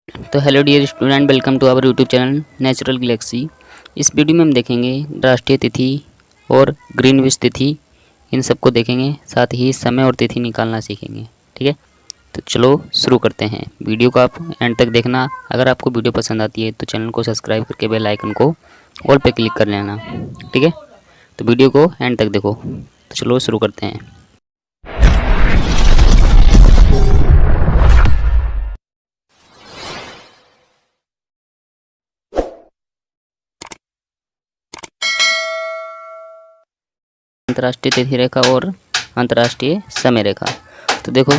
तो hello dear student, welcome to our YouTube channel Natural Galaxy. इस video में हम देखेंगे राष्ट्रीय तिथि और ग्रीनविच तिथि, इन सबको देखेंगे। साथ ही समय और तिथि निकालना सीखेंगे। ठीक है, तो चलो शुरू करते हैं। वीडियो को आप एंड तक देखना। अगर आपको वीडियो पसंद आती है तो चैनल को सब्सक्राइब करके बेल आइकन को ऑल पे क्लिक कर लेना। ठीक है, तो वीडियो को एंड तक देखो। तो चलो शुरू करते हैं। अंतर्राष्ट्रीय तिथि रेखा और अंतर्राष्ट्रीय समय रेखा। तो देखो,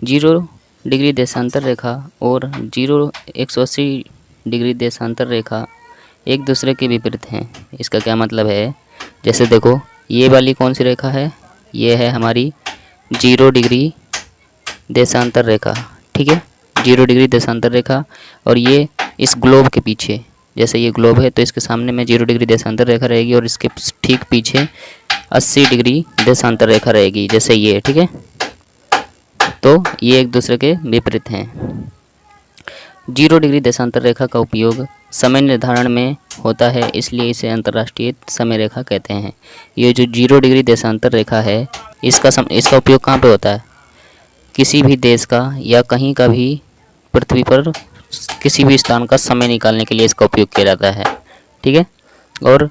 0 डिग्री देशांतर रेखा और 180 डिग्री देशांतर रेखा एक दूसरे के विपरीत हैं। इसका क्या मतलब है? जैसे देखो, ये वाली कौन सी रेखा है? ये है हमारी 0 डिग्री देशांतर रेखा। ठीक है, 0 डिग्री देशांतर रेखा। और ये इस ग्लोब के पीछे, जैसे ये ग्लोब है तो इसके सामने में 0 डिग्री देशांतर रेखा रहेगी और इसके ठीक पीछे 80 डिग्री देशांतर रेखा रहेगी, जैसे ये। ठीक है, तो ये एक दूसरे के विपरीत हैं। 0 डिग्री देशांतर रेखा का उपयोग समय निर्धारण में होता है, इसलिए इसे अंतर्राष्ट्रीय समय रेखा कहते हैं। ये जो 0 डिग्री देशांतर रेखा है, इसका उपयोग कहाँ पे होता है? किसी भी देश का या कहीं का भी पृथ्वी पर किसी भी स्थान का समय निकालने के लिए इसका उपयोग किया जाता है। ठीक है, और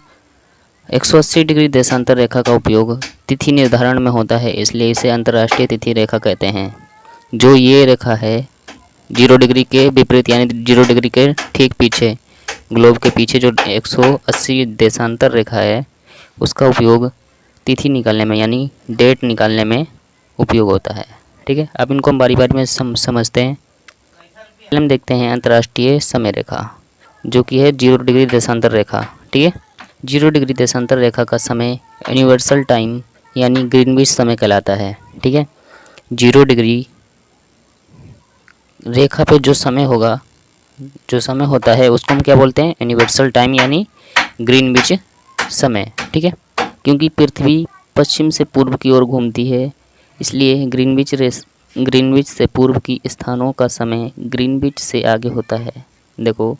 180 डिग्री देशांतर रेखा का उपयोग तिथि निर्धारण में होता है, इसलिए इसे अंतर्राष्ट्रीय तिथि रेखा कहते हैं। जो ये रेखा है 0 डिग्री के विपरीत, यानी 0 डिग्री के ठीक पीछे, ग्लोब के पीछे जो 180 देशांतर रेखा है, उसका उपयोग तिथि निकालने में यानी डेट निकालने में उपयोग होता है। ठीक है, अब इनको हम बारी बारी में समझते हैं। पहले हम देखते हैं अंतर्राष्ट्रीय समय रेखा, जो कि है 0 डिग्री देशांतर रेखा। ठीक है, 0 डिग्री देशांतर रेखा का समय यूनिवर्सल टाइम यानी ग्रीनविच समय कहलाता है। ठीक है, 0 डिग्री रेखा पे जो समय होता है उसको हम क्या बोलते हैं? यूनिवर्सल टाइम यानी ग्रीनविच समय। ठीक है, क्योंकि पृथ्वी पश्चिम से पूर्व की ओर घूमती है, इसलिए ग्रीनविच से पूर्व की स्थानों का समय ग्रीनविच से आगे होता है। देखो,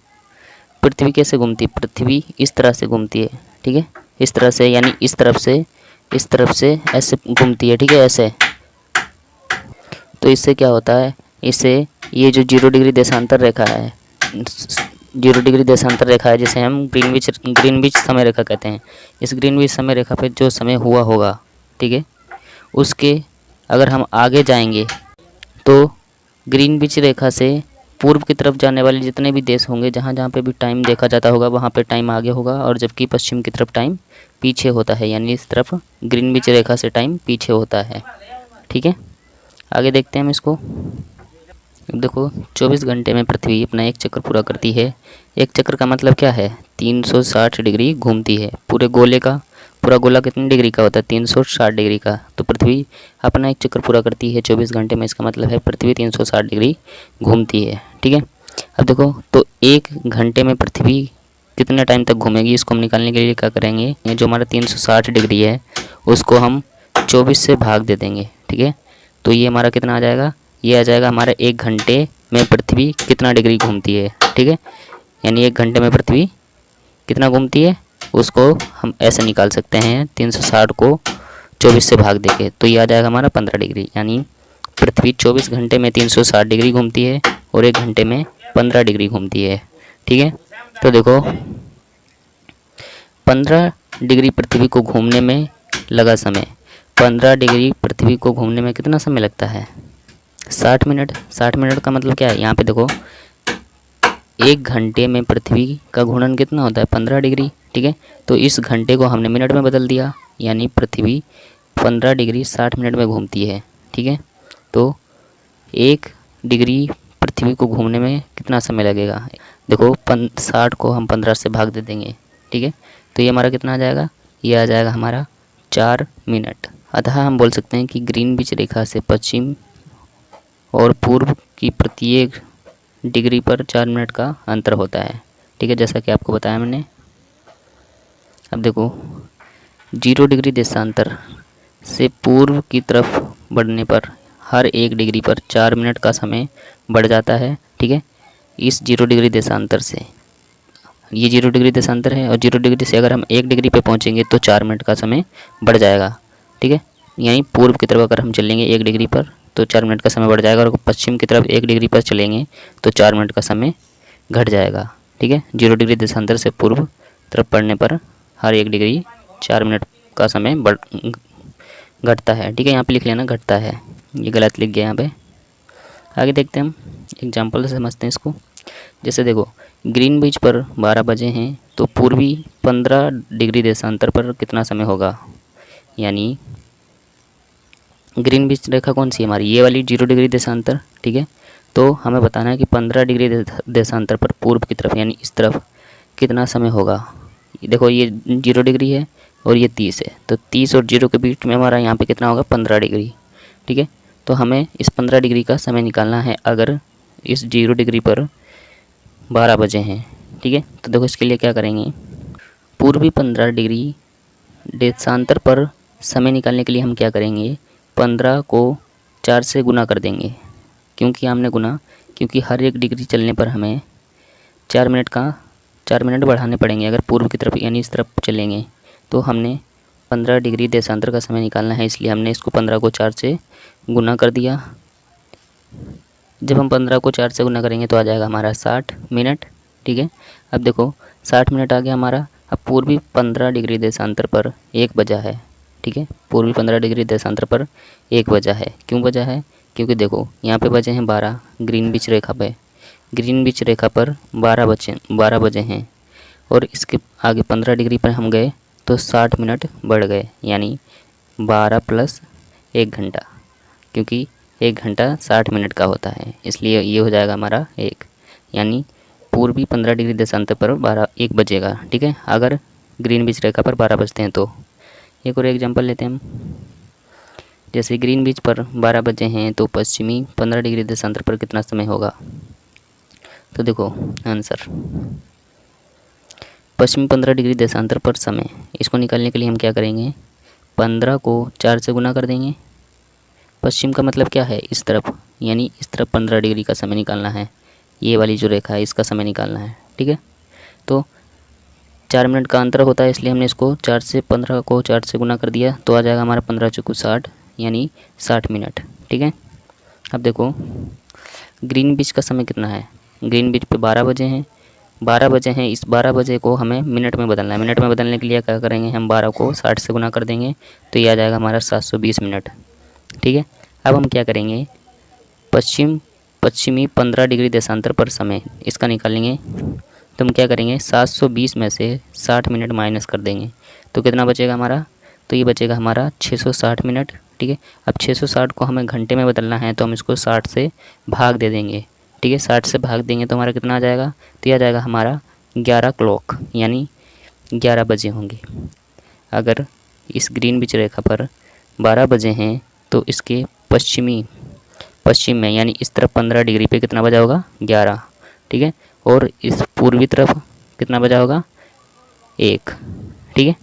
पृथ्वी कैसे घूमती है? पृथ्वी इस तरह से घूमती है। ठीक है, इस तरह से, यानी इस तरफ से ऐसे घूमती है। ठीक है, ऐसे। तो इससे क्या होता है? इससे ये जो 0 डिग्री देशांतर रेखा है, 0 डिग्री देशांतर रेखा है, जिसे हम ग्रीनविच समय रेखा कहते हैं। इस ग्रीनविच समय रेखा पे जो समय हुआ होगा, ठीक है, उसके अगर हम आगे जाएंगे तो ग्रीनविच रेखा से पूर्व की तरफ जाने वाले जितने भी देश होंगे, जहाँ जहाँ पे भी टाइम देखा जाता होगा, वहाँ पे टाइम आगे होगा, और जबकि पश्चिम की तरफ टाइम पीछे होता है, यानी इस तरफ ग्रीनविच रेखा से टाइम पीछे होता है। ठीक है, आगे देखते हैं हम इसको। अब देखो, 24 घंटे में पृथ्वी अपना एक चक्कर पूरा करती है। एक चक्कर का मतलब क्या है? 360 डिग्री घूमती है। पूरे गोले का पूरा गोला कितने डिग्री का होता है? 360 डिग्री का। तो पृथ्वी अपना एक चक्कर पूरा करती है 24 घंटे में। इसका मतलब है पृथ्वी 360 डिग्री घूमती है। ठीक है, अब देखो, तो 1 घंटे में पृथ्वी कितने टाइम तक घूमेगी, इसको हम निकालने के लिए क्या करेंगे? ये जो हमारा 360 डिग्री है, उसको हम 24 से भाग दे देंगे। ठीक है, तो ये हमारा कितना आ जाएगा? ये आ जाएगा हमारा 1 घंटे में पृथ्वी कितना डिग्री घूमती है। ठीक है, यानी 1 घंटे में पृथ्वी कितना घूमती है, उसको हम ऐसे निकाल सकते हैं। 360 को 24 से भाग देके, तो ये आ जाएगा हमारा 15 डिग्री। यानी पृथ्वी 24 घंटे में 360 डिग्री घूमती है और 1 घंटे में 15 डिग्री घूमती है। ठीक है, तो देखो, 15 डिग्री पृथ्वी को घूमने में लगा समय। 15 डिग्री पृथ्वी को घूमने में कितना समय लगता है? 60 मिनट। 60 मिनट का मतलब क्या है? यहाँ पे देखो, 1 घंटे में पृथ्वी का घूर्णन कितना होता है? 15 डिग्री। ठीक है, तो इस घंटे को हमने मिनट में बदल दिया, यानी पृथ्वी 15 डिग्री 60 मिनट में घूमती है। ठीक है, तो 1 डिग्री पृथ्वी को घूमने में कितना समय लगेगा? देखो, 60 को हम 15 से भाग दे देंगे। ठीक है, तो ये हमारा कितना आ जाएगा? ये आ जाएगा हमारा 4 मिनट। अतः हम बोल सकते हैं कि ग्रीनविच रेखा से पश्चिम और पूर्व की प्रत्येक डिग्री पर 4 मिनट का अंतर होता है। ठीक है, जैसा कि आपको बताया मैंने। अब देखो, 0 डिग्री देशांतर से पूर्व की तरफ बढ़ने पर हर 1 डिग्री पर 4 मिनट का समय बढ़ जाता है, ठीक है, इस 0 डिग्री देशांतर से। ये 0 डिग्री देशांतर है और 0 डिग्री से अगर हम 1 डिग्री पे पहुंचेंगे तो 4 मिनट का समय बढ़ जाएगा। ठीक है, यानी पूर्व की तरफ अगर हम चलेंगे 1 डिग्री पर तो 4 मिनट का समय बढ़ जाएगा, और पश्चिम की तरफ 1 डिग्री पर चलेंगे तो 4 मिनट का समय घट जाएगा। ठीक है, 0 डिग्री देशांतर से पूर्व तरफ पढ़ने पर हर 1 डिग्री 4 मिनट का समय घटता है। ठीक है, यहाँ पे लिख लेना घटता है, ये गलत लिख गया यहाँ पे। आगे देखते हैं, हम एग्जाम्पल से समझते हैं इसको। जैसे देखो, ग्रीनविच पर 12 बजे हैं तो पूर्वी 15 डिग्री देशांतर पर कितना समय होगा। यानी ग्रीनविच रेखा कौन सी है हमारी, ये वाली 0 डिग्री देशांतर। ठीक है, तो हमें बताना है कि 15 डिग्री देशांतर पर पूर्व की तरफ यानी इस तरफ कितना समय होगा। देखो ये 0 डिग्री है और ये 30 है, तो 30 और 0 के बीच में हमारा यहाँ पे कितना होगा 15 डिग्री। ठीक है, तो हमें इस 15 डिग्री का समय निकालना है अगर इस 0 डिग्री पर 12 बजे हैं। ठीक है, तो देखो इसके लिए क्या करेंगे, पूर्वी 15 डिग्री देशांतर पर समय निकालने के लिए हम क्या करेंगे, 15 को 4 से गुना कर देंगे। क्योंकि हमने गुना, क्योंकि हर 1 डिग्री चलने पर हमें 4 मिनट बढ़ाने पड़ेंगे। अगर पूर्व की तरफ यानी इस तरफ चलेंगे तो हमने 15 डिग्री देशांतर का समय निकालना है, इसलिए हमने इसको 15 को 4 से गुना कर दिया। जब हम 15 को 4 से गुना करेंगे तो आ जाएगा हमारा 60 मिनट। ठीक है, अब देखो 60 मिनट आ गया हमारा। अब पूर्वी 15 डिग्री देशांतर पर 1 बजा है। ठीक है, पूर्वी 15 डिग्री देशांतर पर 1 बजा है। क्यों बजा है, क्योंकि देखो यहाँ पे बजे हैं 12 ग्रीनविच रेखा पे, ग्रीनविच रेखा पर 12 बजे हैं, और इसके आगे 15 डिग्री पर हम गए तो 60 मिनट बढ़ गए, यानी 12 प्लस 1 घंटा, क्योंकि 1 घंटा 60 मिनट का होता है, इसलिए ये हो जाएगा हमारा 1, यानी पूर्वी 15 डिग्री देशांतर पर 1 बजेगा। ठीक है, अगर ग्रीनविच रेखा पर 12 बजते हैं तो। एक और एग्जांपल लेते हैं हम। जैसे ग्रीनविच पर 12 बजे हैं तो पश्चिमी 15 डिग्री देशांतर पर कितना समय होगा। तो देखो आंसर, पश्चिमी 15 डिग्री देशांतर पर समय, इसको निकालने के लिए हम क्या करेंगे, 15 को 4 से गुना कर देंगे। पश्चिम का मतलब क्या है, इस तरफ, यानी इस तरफ 15 डिग्री का समय निकालना है। ये वाली जो रेखा है इसका समय निकालना है। ठीक है, तो 4 मिनट का अंतर होता है, इसलिए हमने इसको 15 को 4 से गुना कर दिया, तो आ जाएगा हमारा 15 चौको 60, यानी 60 मिनट। ठीक है, अब देखो ग्रीनविच का समय कितना है, ग्रीनविच पे 12 बजे हैं, 12 बजे हैं, इस 12 बजे को हमें मिनट में बदलना है। मिनट में बदलने के लिए क्या करेंगे, हम 12 को 60 से गुना कर देंगे, तो ये आ जाएगा हमारा 720 मिनट। ठीक है, अब हम क्या करेंगे, पश्चिमी 15 डिग्री देशांतर पर समय, इसका निकालेंगे, तो हम क्या करेंगे 720 में से 60 मिनट माइनस कर देंगे, तो कितना बचेगा हमारा, तो ये बचेगा हमारा 660 मिनट। ठीक है, अब 660 को हमें घंटे में बदलना है, तो हम इसको 60 से भाग दे देंगे। ठीक है, 60 से भाग देंगे तो हमारा कितना आ जाएगा, तो ये आ जाएगा हमारा 11 क्लॉक, यानी 11 बजे होंगे। अगर इस ग्रीनविच रेखा पर 12 बजे हैं तो इसके पश्चिम में यानी इस तरफ 15 डिग्री पे कितना बजा होगा, 11। ठीक है, और इस पूर्वी तरफ कितना बजा होगा, 1। ठीक है,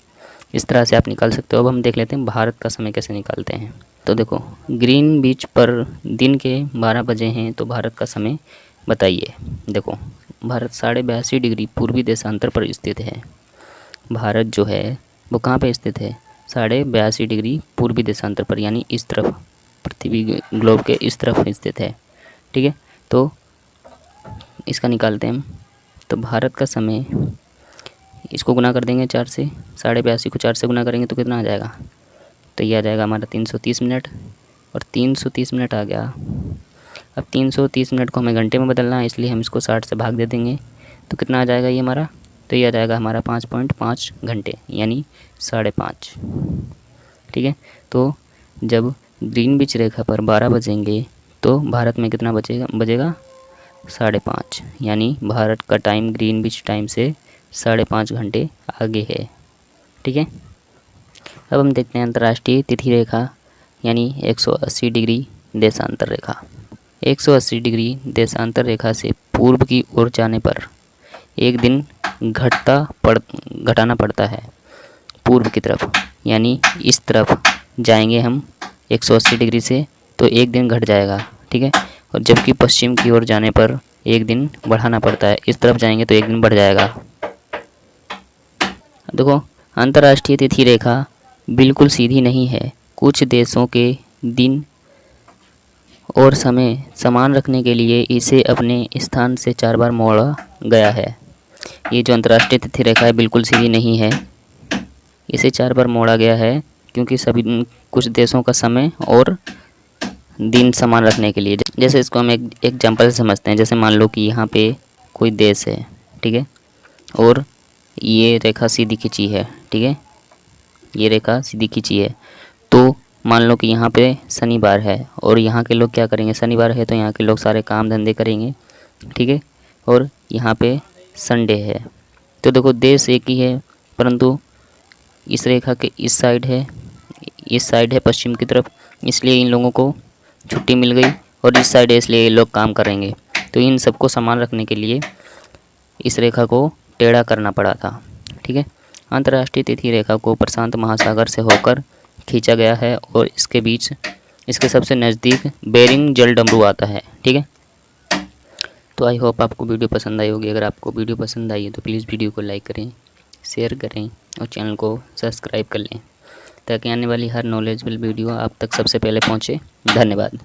इस तरह से आप निकाल सकते हो। अब हम देख लेते हैं भारत का समय कैसे निकालते हैं। तो देखो ग्रीनविच पर दिन के 12 बजे हैं तो भारत का समय बताइए। देखो भारत 82.5 डिग्री पूर्वी देशांतर पर स्थित है। भारत जो है वो कहाँ पे स्थित है, 82.5 डिग्री पूर्वी देशांतर पर, यानी इस तरफ, पृथ्वी ग्लोब के इस तरफ स्थित है। ठीक है, तो इसका निकालते हैं हम। तो भारत का समय, इसको गुना कर देंगे 4 से, 82.5 को 4 से गुना करेंगे तो कितना आ जाएगा, तो ये आ जाएगा हमारा 330 मिनट, और 330 मिनट आ गया। अब 330 मिनट को हमें घंटे में बदलना है, इसलिए हम इसको 60 से भाग दे देंगे, तो कितना आ जाएगा ये हमारा, तो ये आ जाएगा हमारा 5.5 घंटे, यानी 5.5। ठीक है, तो जब ग्रीनविच रेखा पर 12 बजेंगे तो भारत में कितना बजेगा 5.5, यानी भारत का टाइम ग्रीनविच टाइम से 5.5 घंटे आगे है। ठीक है, अब हम देखते हैं अंतर्राष्ट्रीय तिथि रेखा, यानी 180 डिग्री देशांतर रेखा। 180 डिग्री देशांतर रेखा से पूर्व की ओर जाने पर एक दिन घटाना पड़ता है पूर्व की तरफ, यानी इस तरफ जाएंगे हम 180 डिग्री से तो एक दिन घट जाएगा। ठीक है, और जबकि पश्चिम की ओर जाने पर एक दिन बढ़ाना पड़ता है। इस तरफ जाएंगे तो एक दिन बढ़ जाएगा। देखो, अंतर्राष्ट्रीय तिथि रेखा बिल्कुल सीधी नहीं है। कुछ देशों के दिन और समय समान रखने के लिए इसे अपने स्थान से 4 बार मोड़ा गया है। ये जो अंतर्राष्ट्रीय तिथि रेखा है बिल्कुल सीधी नहीं है, इसे 4 बार मोड़ा गया है क्योंकि सभी कुछ देशों का समय और दिन समान रखने के लिए। जैसे इसको हम एक एग्जाम्पल से समझते हैं। जैसे मान लो कि यहाँ पे कोई देश है, ठीक है, और ये रेखा सीधी खींची है, ठीक है, ये रेखा सीधी खींची है। तो मान लो कि यहाँ पे शनिवार है और यहाँ के लोग क्या करेंगे, शनिवार है तो यहाँ के लोग सारे काम धंधे करेंगे, ठीक है, और यहाँ पे संडे है। तो देखो, देश एक ही है परंतु इस रेखा के इस साइड है पश्चिम की तरफ, इसलिए इन लोगों को छुट्टी मिल गई, और इस साइड है इसलिए ये लोग काम करेंगे। तो इन सबको समान रखने के लिए इस रेखा को टेढ़ा करना पड़ा था, ठीक है। अंतर्राष्ट्रीय तिथि रेखा को प्रशांत महासागर से होकर खींचा गया है और इसके बीच इसके सबसे नज़दीक बेरिंग जलडमरू आता है, ठीक है। तो आई होप आपको वीडियो पसंद आई होगी। अगर आपको वीडियो पसंद आई है तो प्लीज़ वीडियो को लाइक करें, शेयर करें और चैनल को सब्सक्राइब कर लें ताकि आने वाली हर नॉलेजेबल वीडियो आप तक सबसे पहले पहुंचे। धन्यवाद।